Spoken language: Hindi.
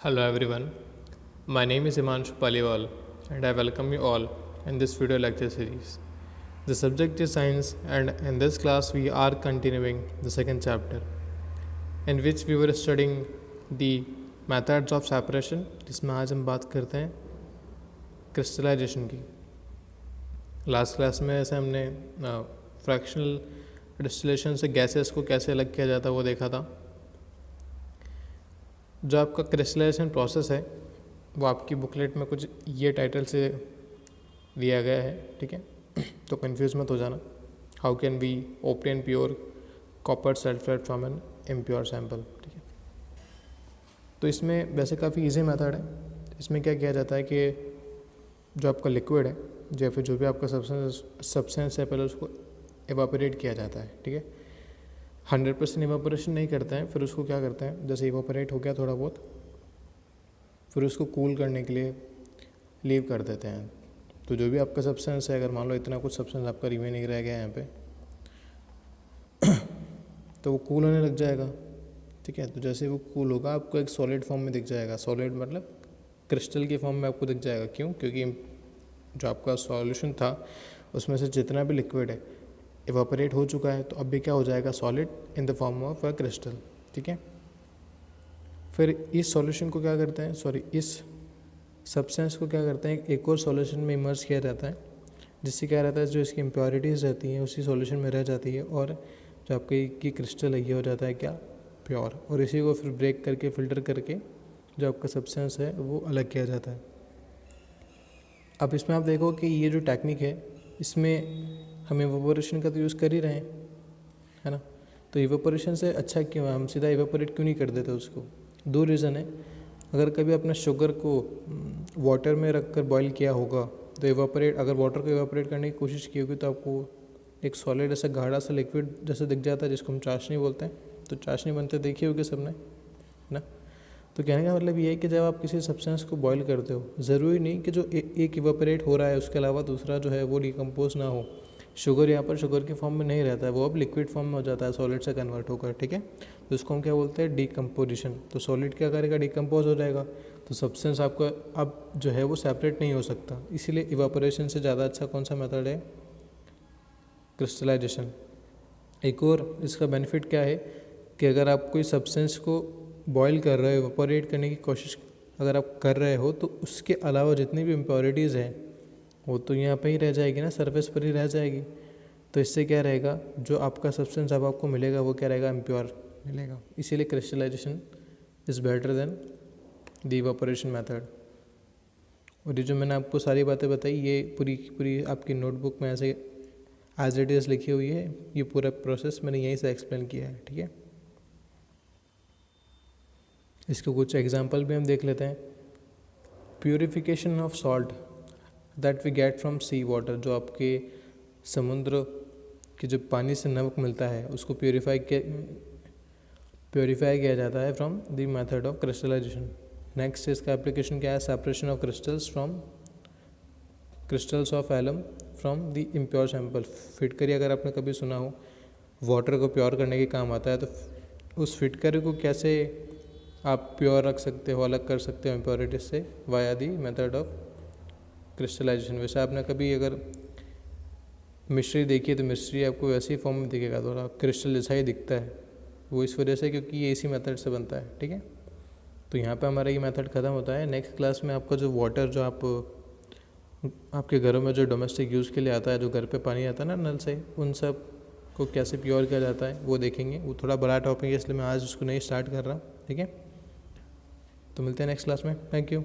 Hello everyone, my name is Himanshu Paliwal and I welcome you all in this video lecture series. The subject is science and in this class we are continuing the second chapter in which we were studying the methods of separation जिसमें आज हम बात करते हैं क्रिस्टलाइजेशन की। लास्ट क्लास में ऐसे हमने फ्रैक्शनल डिस्टिलेशन से गैसेस को कैसे अलग किया जाता है वो देखा था। जो आपका क्रिस्टलाइजेशन प्रोसेस है वो आपकी बुकलेट में कुछ ये टाइटल से दिया गया है, ठीक है। तो कंफ्यूज मत हो जाना। How can we obtain pure copper sulphate from an impure sample, ठीक है। तो इसमें वैसे काफ़ी इजी मेथड है। इसमें क्या किया जाता है कि जो आपका लिक्विड है या फिर जो भी आपका सब्सटेंस है पहले उसको एवापोरेट किया जाता है, ठीक है। 100% इवापोरेशन नहीं करते हैं, फिर उसको क्या करते हैं, जैसे इवापोरेट हो गया थोड़ा बहुत, फिर उसको कूल करने के लिए लीव कर देते हैं। तो जो भी आपका सब्सटेंस है, अगर मान लो इतना कुछ सब्सटेंस आपका रिमेनिंग रह गया यहाँ पे तो वो कूल होने लग जाएगा, ठीक है। तो जैसे वो कूल होगा आपको एक सॉलिड फॉर्म में दिख जाएगा। सॉलिड मतलब क्रिस्टल के फॉर्म में आपको दिख जाएगा। क्यों? क्योंकि जो आपका सॉल्यूशन था उसमें से जितना भी लिक्विड है इवापोरेट हो चुका है, तो अब भी क्या हो जाएगा, solid in the form of a crystal, ठीक है। फिर इस सॉल्यूशन को क्या करते हैं, इस सब्सटेंस को क्या करते हैं, एक और सॉल्यूशन में इमर्ज किया जाता है, जिससे क्या रहता है, जो इसकी इम्प्योरिटीज़ रहती हैं उसी सॉल्यूशन में रह जाती है और जो आपकी क्रिस्टल है ये हो जाता है क्या, प्योर। और इसी को फिर ब्रेक करके फिल्टर करके जो आपका सब्सटेंस है वो अलग किया जाता है। अब इसमें आप देखो कि ये जो टेक्निक है इसमें हम इवेपोरेशन का तो यूज़ कर ही रहे हैं, है ना। तो इवेपोरेशन से अच्छा क्यों है, हम सीधा इवेपोरेट क्यों नहीं कर देते उसको? दो रीज़न है। अगर कभी आपने शुगर को वाटर में रख कर बॉयल किया होगा तो अगर वाटर को इवेपोरेट करने की कोशिश की होगी तो आपको एक सॉलिड ऐसा गाढ़ा सा लिक्विड जैसे दिख जाता है, जिसको हम चाशनी बोलते हैं। तो चाशनी बनते देखी होगी सबने, है ना। तो कहने का मतलब ये है कि जब आप किसी सब्सटेंस को बॉयल करते हो, ज़रूरी नहीं कि जो एक इवेपोरेट हो रहा है उसके अलावा दूसरा जो है वो डिकम्पोज ना हो। शुगर यहाँ पर शुगर के फॉर्म में नहीं रहता है, वो अब लिक्विड फॉर्म में हो जाता है, सॉलिड से कन्वर्ट होकर, ठीक है। तो इसको हम क्या बोलते हैं, डिकम्पोजिशन। तो सॉलिड क्या करेगा, डिकम्पोज हो जाएगा, तो सब्सटेंस आपका अब जो है वो सेपरेट नहीं हो सकता। इसीलिए इवापोरेशन से ज़्यादा अच्छा कौन सा मेथड है, क्रिस्टलाइजेशन। एक और इसका बेनिफिट क्या है कि अगर आप कोई सब्सटेंस को बॉयल कर रहे हो, इवापोरेट करने की कोशिश अगर आप कर रहे हो, तो उसके अलावा जितनी भी इम्प्योरिटीज़ हैं वो तो यहाँ पे ही रह जाएगी ना, सरफेस पर ही रह जाएगी। तो इससे क्या रहेगा, जो आपका सब्सटेंस अब आपको मिलेगा वो क्या रहेगा, इम्प्योर मिलेगा। इसीलिए crystallisation is better than the evaporation method. और ये जो मैंने आपको सारी बातें बताई ये पूरी आपकी नोटबुक में ऐसे एज इट इज़ लिखी हुई है। ये पूरा प्रोसेस मैंने यहीं से एक्सप्लेन किया है, ठीक है। इसके कुछ एग्जाम्पल भी हम देख लेते हैं। Purification of salt that we get from sea water, जो आपके समुद्र के जो पानी से नमक मिलता है उसको प्योरीफाई किया जाता है from the method of crystallisation. Next इसका एप्लीकेशन क्या है, separation of crystals of alum from the impure sample. फिटकरी अगर आपने कभी सुना हो, वाटर को प्योर करने के काम आता है, तो उस फिटकरी को कैसे आप प्योर रख सकते हो, अलग कर सकते हो इम्प्योरिटीज से, via the method of crystallisation. वैसे आपने कभी अगर मिश्री देखी है तो मिश्री आपको वैसे ही फॉर्म में दिखेगा, थोड़ा क्रिस्टल जैसा ही दिखता है, वो इस वजह से क्योंकि ये इसी मेथड से बनता है, ठीक है। तो यहाँ पे हमारा ये मेथड ख़त्म होता है। नेक्स्ट क्लास में आपका जो वाटर जो आपके घरों में जो डोमेस्टिक यूज़ के लिए आता है, जो घर पे पानी आता है ना नल से, उन सब को कैसे प्योर किया जाता है वो देखेंगे। वो थोड़ा बड़ा टॉपिक है इसलिए मैं आज उसको नहीं स्टार्ट कर रहा, ठीक है। तो मिलते हैं नेक्स्ट क्लास में। Thank you.